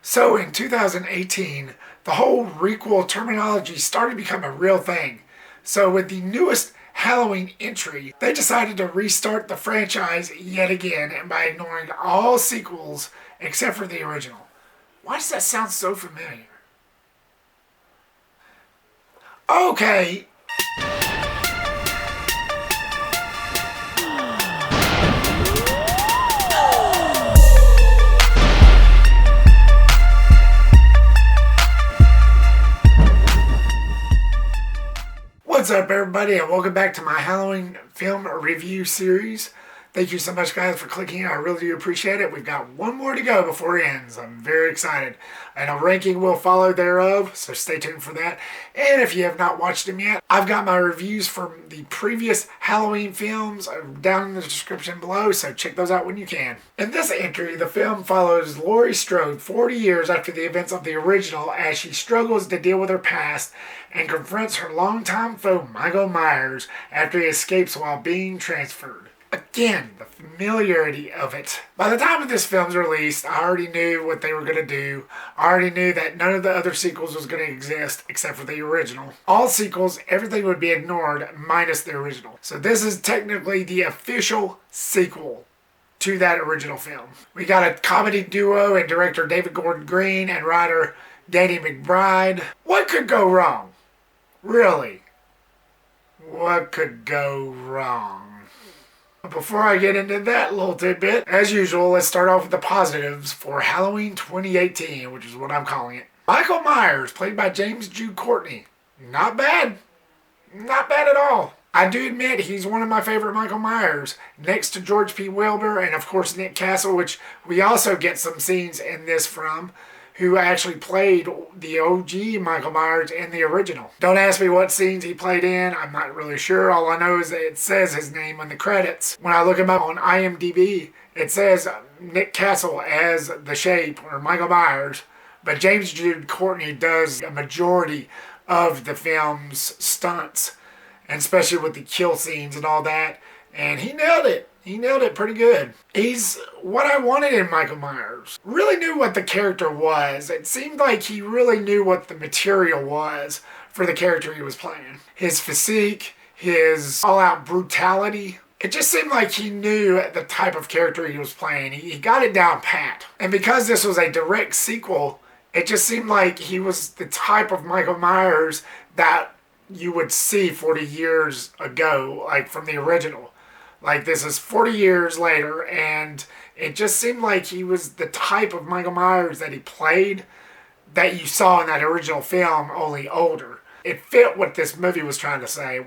So in 2018, the whole requel terminology started to become a real thing. So with the newest Halloween entry, they decided to restart the franchise yet again and by ignoring all sequels except for the original. Why does that sound so familiar? Okay. What's up, everybody, and welcome back to my Halloween film review series. Thank you so much, guys, for clicking. I really do appreciate it. We've got one more to go before it ends. I'm very excited. And a ranking will follow thereof, so stay tuned for that. And if you have not watched them yet, I've got my reviews from the previous Halloween films down in the description below, so check those out when you can. In this entry, the film follows Laurie Strode 40 years after the events of the original as she struggles to deal with her past and confronts her longtime foe Michael Myers after he escapes while being transferred. Again, the familiarity of it. By the time of this film's release, I already knew what they were going to do. I already knew that none of the other sequels was going to exist except for the original. All sequels, everything would be ignored minus the original. So this is technically the official sequel to that original film. We got a comedy duo and director David Gordon Green and writer Andi McBride. What could go wrong? Really? What could go wrong? Before I get into that little tidbit, as usual, let's start off with the positives for Halloween 2018, which is what I'm calling it. Michael Myers, played by James Jude Courtney. Not bad. Not bad at all. I do admit he's one of my favorite Michael Myers, next to George P. Wilbur and, of course, Nick Castle, which we also get some scenes in this from, who actually played the OG Michael Myers in the original. Don't ask me what scenes he played in. I'm not really sure. All I know is that it says his name on the credits. When I look him up on IMDb, it says Nick Castle as the Shape, or Michael Myers, but James Jude Courtney does a majority of the film's stunts, and especially with the kill scenes and all that, and he nailed it. He nailed it pretty good. He's what I wanted in Michael Myers. Really knew what the character was. It seemed like he really knew what the material was for the character he was playing. His physique, his all-out brutality. It just seemed like he knew the type of character he was playing. He got it down pat. And because this was a direct sequel, it just seemed like he was the type of Michael Myers that you would see 40 years ago, like from the original. Like, this is 40 years later, and it just seemed like he was the type of Michael Myers that he played that you saw in that original film, only older. It fit what this movie was trying to say,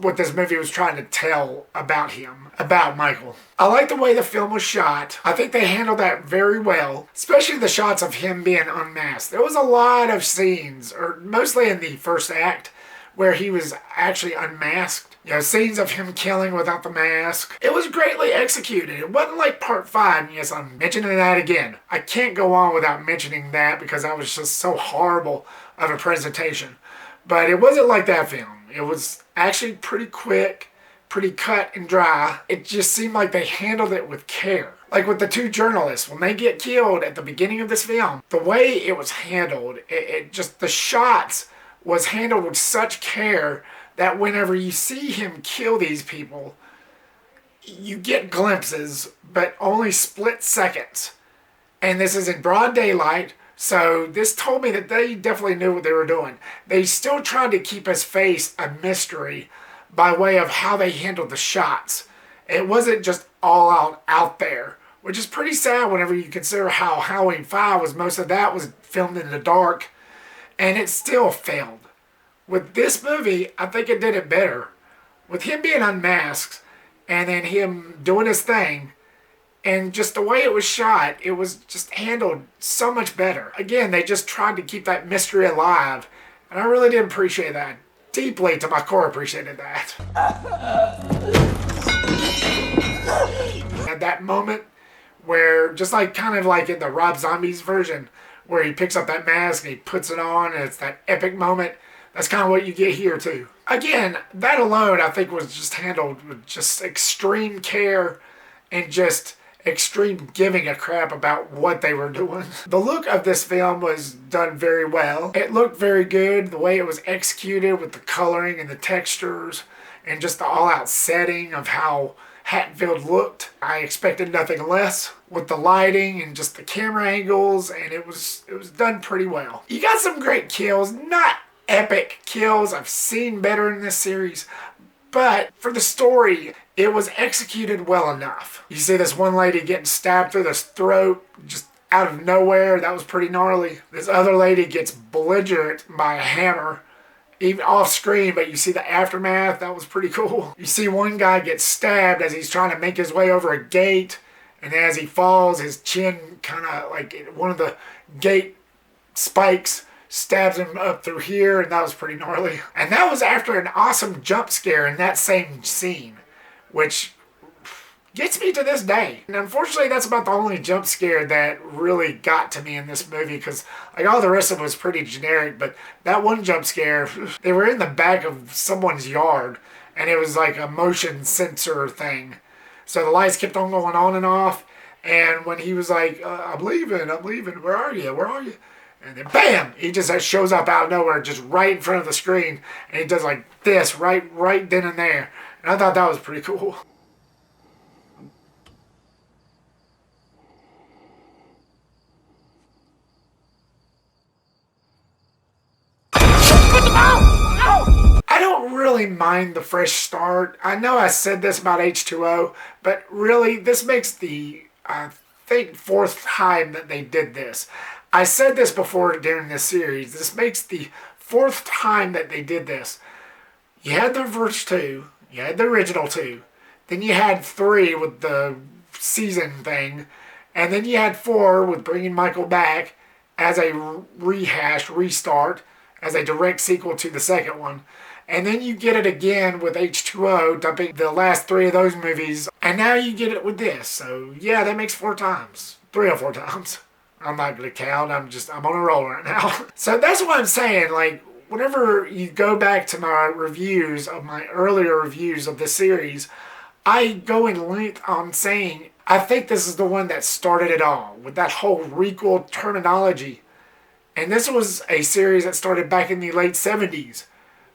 what this movie was trying to tell about him, about Michael. I like the way the film was shot. I think they handled that very well, especially the shots of him being unmasked. There was a lot of scenes, or mostly in the first act, where he was actually unmasked. You know, scenes of him killing without the mask. It was greatly executed. It wasn't like part 5. Yes, I'm mentioning that again. I can't go on without mentioning that because that was just so horrible of a presentation. But it wasn't like that film. It was actually pretty quick, pretty cut and dry. It just seemed like they handled it with care. Like with the two journalists, when they get killed at the beginning of this film, the way it was handled, it just, the shots was handled with such care that whenever you see him kill these people, you get glimpses, but only split seconds. And this is in broad daylight, so this told me that they definitely knew what they were doing. They still tried to keep his face a mystery by way of how they handled the shots. It wasn't just all out there, which is pretty sad whenever you consider how Halloween 5 was, most of that was filmed in the dark, and it still failed. With this movie, I think it did it better. With him being unmasked, and then him doing his thing, and just the way it was shot, it was just handled so much better. Again, they just tried to keep that mystery alive, and I really did appreciate that. Deeply to my core appreciated that. At that moment where, just like kind of like in the Rob Zombie's version, where he picks up that mask and he puts it on, and it's that epic moment. That's kind of what you get here, too. Again, that alone, I think, was just handled with just extreme care and just extreme giving a crap about what they were doing. The look of this film was done very well. It looked very good, the way it was executed with the coloring and the textures and just the all-out setting of how Hatfield looked. I expected nothing less with the lighting and just the camera angles, and it was done pretty well. You got some great kills, not epic kills. I've seen better in this series, but for the story, it was executed well enough. You see this one lady getting stabbed through the throat just out of nowhere. That was pretty gnarly. This other lady gets belligerent by a hammer, even off screen, but you see the aftermath. That was pretty cool. You see one guy get stabbed as he's trying to make his way over a gate, and as he falls, his chin kind of like one of the gate spikes stabs him up through here, and that was pretty gnarly. And that was after an awesome jump scare in that same scene, which gets me to this day. And unfortunately, that's about the only jump scare that really got to me in this movie, because like all the rest of it was pretty generic, but that one jump scare, they were in the back of someone's yard, and it was like a motion sensor thing. So the lights kept on going on and off, and when he was like, I'm leaving, where are you? And then bam, he just shows up out of nowhere, just right in front of the screen, and he does like this, right then and there. And I thought that was pretty cool. I don't really mind the fresh start. I know I said this about H2O, but really, this makes the, I think, 4th time that they did this. I said this before during this series. This makes the 4th time that they did this. You had the first 2, you had the original 2, then you had 3 with the season thing, and then you had 4 with bringing Michael back as a restart, as a direct sequel to the second one. And then you get it again with H2O, dumping the last 3 of those movies, and now you get it with this. So yeah, that makes 4 times. 3 or 4 times. I'm not going to count. I'm on a roll right now. So that's what I'm saying. Like, whenever you go back to my reviews of my earlier reviews of this series, I go in length on saying I think this is the one that started it all with that whole requel terminology. And this was a series that started back in the late 70s.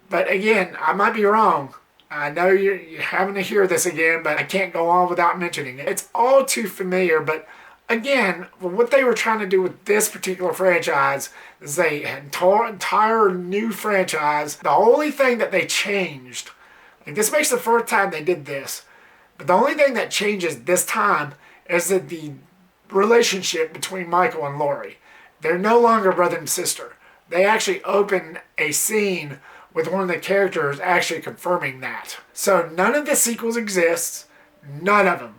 But again, I might be wrong. I know you're having to hear this again, but I can't go on without mentioning it. It's all too familiar, but again, what they were trying to do with this particular franchise is they had an entire new franchise. The only thing that they changed, like this makes the 4th time they did this, but the only thing that changes this time is that the relationship between Michael and Laurie. They're no longer brother and sister. They actually open a scene with one of the characters actually confirming that. So none of the sequels exists. None of them.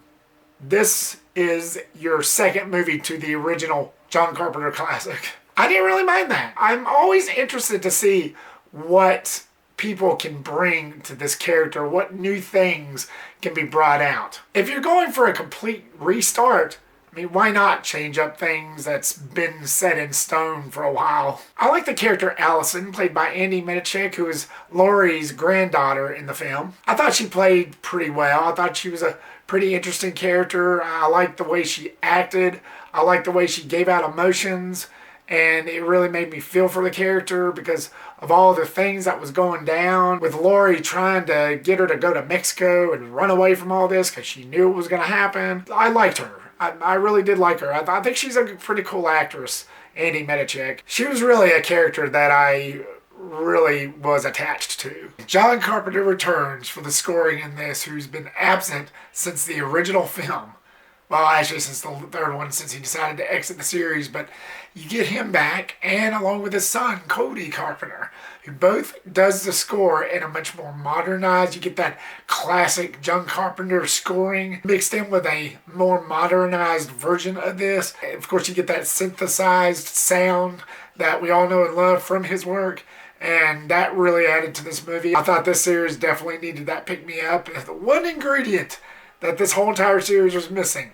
This is your second movie to the original John Carpenter classic. I didn't really mind that. I'm always interested to see what people can bring to this character, what new things can be brought out. If you're going for a complete restart, I mean, why not change up things that's been set in stone for a while? I like the character Allison, played by Andi Matichak, who is Laurie's granddaughter in the film. I thought she played pretty well. I thought she was a pretty interesting character. I liked the way she acted. I liked the way she gave out emotions. And it really made me feel for the character because of all the things that was going down with Laurie trying to get her to go to Mexico and run away from all this because she knew it was going to happen. I liked her. I really did like her. I think she's a pretty cool actress, Andi Matichak. She was really a character that I really was attached to. John Carpenter returns for the scoring in this, who's been absent since the original film. Well, actually, since the 3rd one, since he decided to exit the series, but you get him back, and along with his son, Cody Carpenter, who both does the score in a much more modernized, you get that classic John Carpenter scoring mixed in with a more modernized version of this. Of course, you get that synthesized sound that we all know and love from his work, and that really added to this movie. I thought this series definitely needed that pick-me-up. The one ingredient that this whole entire series was missing,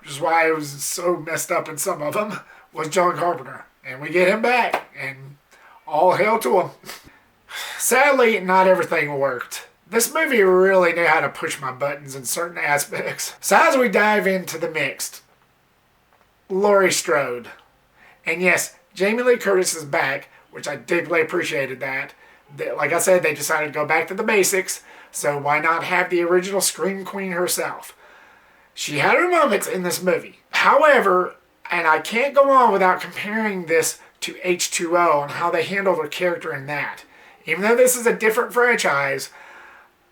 which is why it was so messed up in some of them, was John Carpenter. And we get him back, and all hail to him. Sadly, not everything worked. This movie really knew how to push my buttons in certain aspects. So as we dive into the mixed, Laurie Strode. And yes, Jamie Lee Curtis is back, which I deeply appreciated that. Like I said, they decided to go back to the basics, so why not have the original Scream Queen herself? She had her moments in this movie. However, and I can't go on without comparing this to H2O and how they handled her character in that. Even though this is a different franchise,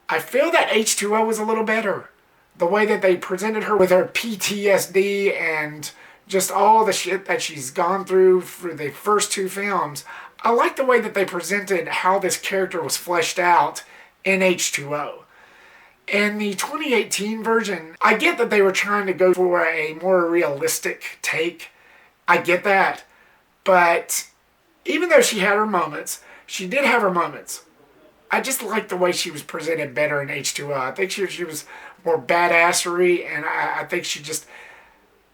I feel that H2O was a little better. The way that they presented her with her PTSD and just all the shit that she's gone through for the first two films. I like the way that they presented how this character was fleshed out in H2O. In the 2018 version, I get that they were trying to go for a more realistic take. I get that. But even though she had her moments, she did have her moments. I just like the way she was presented better in H2O. I think she was more badassery, and I think she just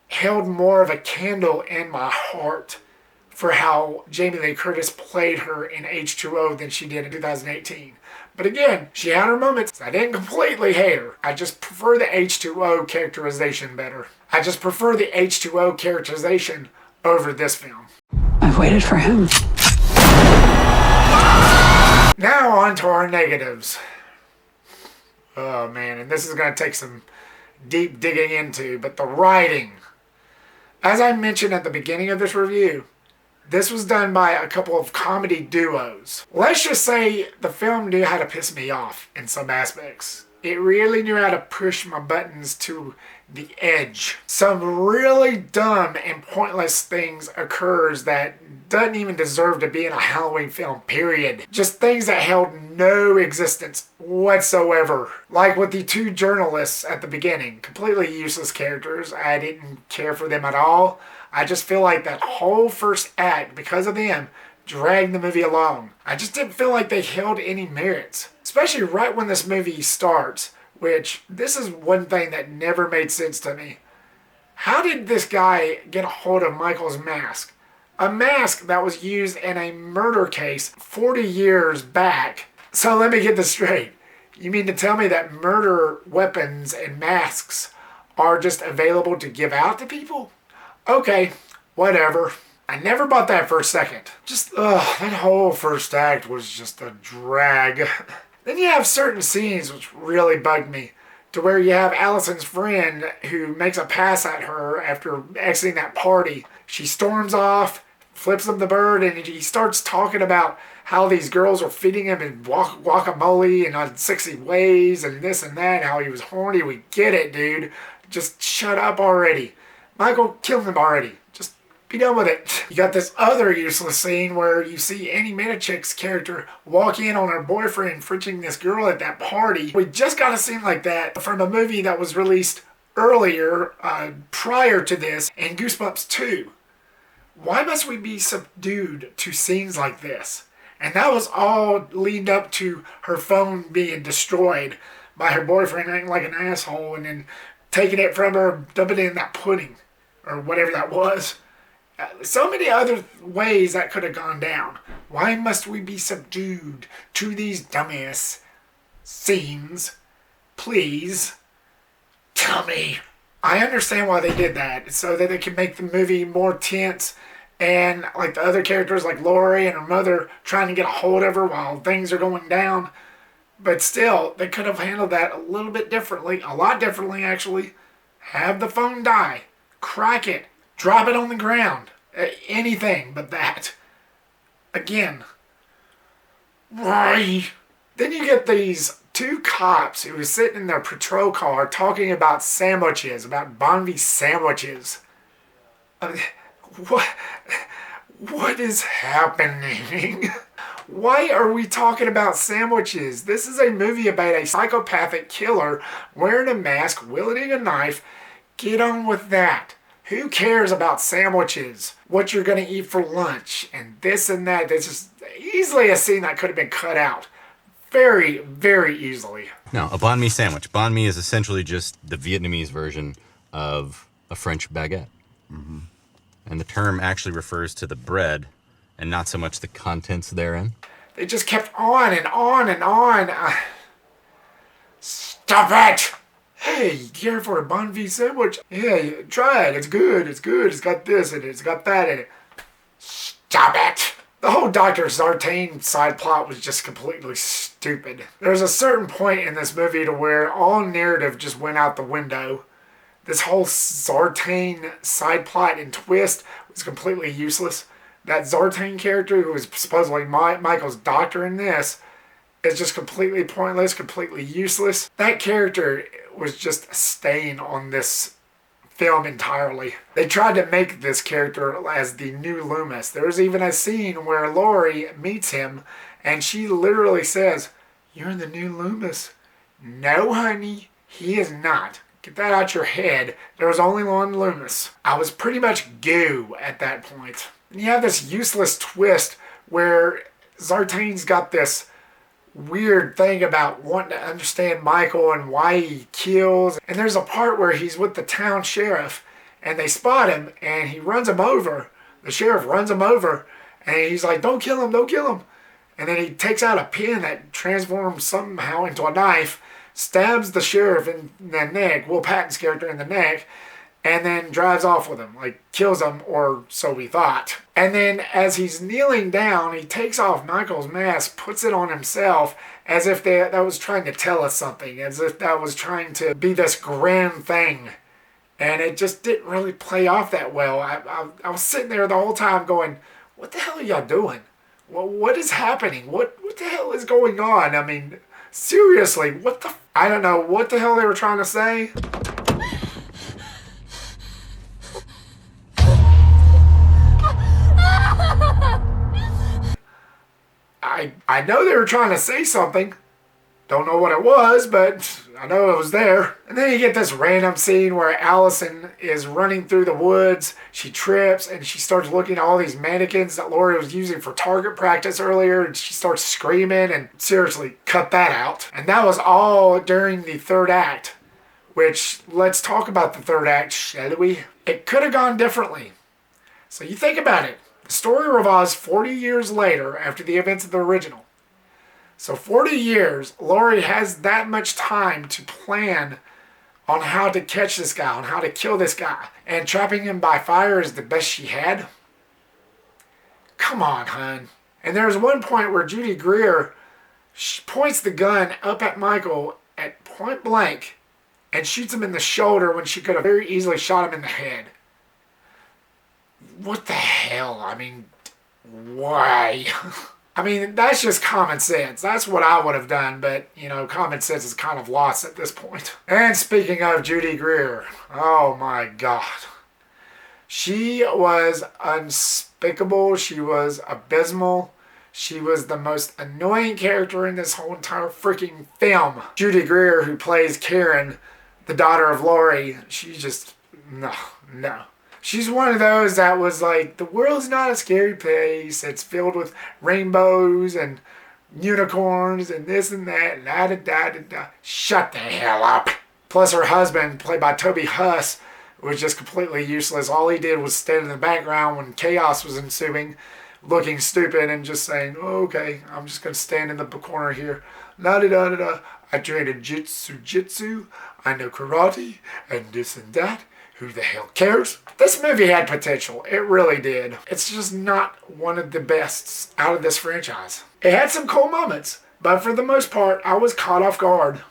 held more of a candle in my heart for how Jamie Lee Curtis played her in H2O than she did in 2018. But again, she had her moments. I didn't completely hate her. I just prefer the H2O characterization better. I just prefer the H2O characterization over this film. I've waited for him. Now on to our negatives. Oh man, and this is going to take some deep digging into, but the writing. As I mentioned at the beginning of this review, this was done by a couple of comedy duos. Let's just say the film knew how to piss me off in some aspects. It really knew how to push my buttons to the edge. Some really dumb and pointless things occurs that doesn't even deserve to be in a Halloween film, period. Just things that held no existence whatsoever. Like with the two journalists at the beginning. Completely useless characters. I didn't care for them at all. I just feel like that whole first act, because of them, dragged the movie along. I just didn't feel like they held any merits. Especially right when this movie starts, which this is one thing that never made sense to me. How did this guy get a hold of Michael's mask? A mask that was used in a murder case 40 years back. So let me get this straight. You mean to tell me that murder weapons and masks are just available to give out to people? Okay, whatever. I never bought that for a second. That whole first act was just a drag. Then you have certain scenes which really bugged me, to where you have Allison's friend who makes a pass at her after exiting that party. She storms off, flips him the bird, and he starts talking about how these girls are feeding him in guacamole and on sexy ways and this and that, how he was horny. We get it, dude. Just shut up already. Michael, kill him already. Just be done with it. You got this other useless scene where you see Andi Matichak's character walk in on her boyfriend fridging this girl at that party. We just got a scene like that from a movie that was released earlier, prior to this, in Goosebumps 2. Why must we be subdued to scenes like this? And that was all leading up to her phone being destroyed by her boyfriend acting like an asshole and then taking it from her, dumping it in that pudding, or whatever that was. So many other ways that could have gone down. Why must we be subdued to these dumbass scenes? Please, tell me. I understand why they did that, so that they can make the movie more tense, and like the other characters like Laurie and her mother trying to get a hold of her while things are going down. But still, they could have handled that a little bit differently, a lot differently actually. Have the phone die, crack it, drop it on the ground, anything but that. Again, why? Then you get these two cops who are sitting in their patrol car talking about sandwiches, about Bon V sandwiches. What is happening? Why are we talking about sandwiches? This is a movie about a psychopathic killer wearing a mask, wielding a knife. Get on with that. Who cares about sandwiches? What you're going to eat for lunch and this and that. This is easily a scene that could have been cut out. Very, very easily. No, a banh mi sandwich. Banh mi is essentially just the Vietnamese version of a French baguette. Mm-hmm. And the term actually refers to the bread and not so much the contents therein. They just kept on and on and on. Stop it! Hey, you care for a Bon V sandwich? Yeah, try it. It's good. It's good. It's got this in it. It's got that in it. Stop it! The whole Dr. Zartane side plot was just completely stupid. There's a certain point in this movie to where all narrative just went out the window. This whole Zartane side plot and twist was completely useless. That Zartane character, who was supposedly Michael's doctor in this, is just completely pointless, completely useless. That character was just a stain on this film entirely. They tried to make this character as the new Loomis. There's even a scene where Laurie meets him and she literally says, "You're the new Loomis." No, honey, he is not. Get that out your head. There was only one Loomis. I was pretty much goo at that point. And you have this useless twist where Zartane's got this weird thing about wanting to understand Michael and why he kills. And there's a part where he's with the town sheriff and they spot him and he runs him over. The sheriff runs him over and he's like, "Don't kill him, don't kill him." And then he takes out a pin that transforms somehow into a knife, stabs the sheriff in the neck, Will Patton's character in the neck, and then drives off with him, like kills him, or so we thought. And then as he's kneeling down, he takes off Michael's mask, puts it on himself, as if that was trying to tell us something, as if that was trying to be this grand thing. And it just didn't really play off that well. I was sitting there the whole time going, what the hell are y'all doing? What is happening? What the hell is going on? I mean, seriously, I don't know what the hell they were trying to say. I know they were trying to say something. Don't know what it was, but I know it was there. And then you get this random scene where Allison is running through the woods. She trips and she starts looking at all these mannequins that Laurie was using for target practice earlier. And she starts screaming, and seriously, cut that out. And that was all during the third act. Which, let's talk about the third act, shall we? It could have gone differently. So you think about it. The story revolves 40 years later after the events of the original. So 40 years, Laurie has that much time to plan on how to catch this guy, on how to kill this guy. And trapping him by fire is the best she had? Come on, hun. And there's one point where Judy Greer points the gun up at Michael at point blank and shoots him in the shoulder when she could have very easily shot him in the head. What the hell? I mean, why? I mean, that's just common sense. That's what I would have done, but, you know, common sense is kind of lost at this point. And speaking of Judy Greer, oh my God. She was unspeakable. She was abysmal. She was the most annoying character in this whole entire freaking film. Judy Greer, who plays Karen, the daughter of Laurie, she just, no. She's one of those that was like, the world's not a scary place. It's filled with rainbows and unicorns and this and that. And da-da-da-da-da. Shut the hell up. Plus her husband, played by Toby Huss, was just completely useless. All he did was stand in the background when chaos was ensuing, looking stupid and just saying, oh, okay, I'm just going to stand in the corner here. La-da-da-da-da. I trained jitsu. I know karate and this and that. Who the hell cares? This movie had potential. It really did. It's just not one of the best out of this franchise. It had some cool moments, but for the most part, I was caught off guard.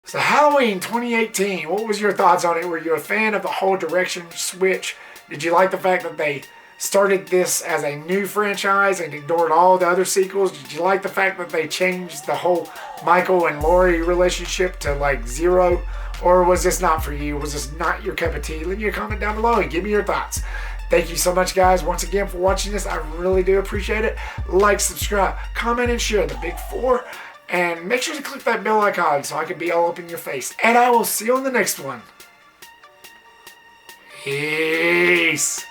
So Halloween 2018, what was your thoughts on it? Were you a fan of the whole direction switch? Did you like the fact that they started this as a new franchise and ignored all the other sequels? Did you like the fact that they changed the whole Michael and Laurie relationship to like zero? Or was this not for you? Was this not your cup of tea? Leave me a comment down below and give me your thoughts. Thank you so much, guys, once again for watching this. I really do appreciate it. Like, subscribe, comment, and share the big 4. And make sure to click that bell icon so I can be all up in your face. And I will see you on the next one. Peace.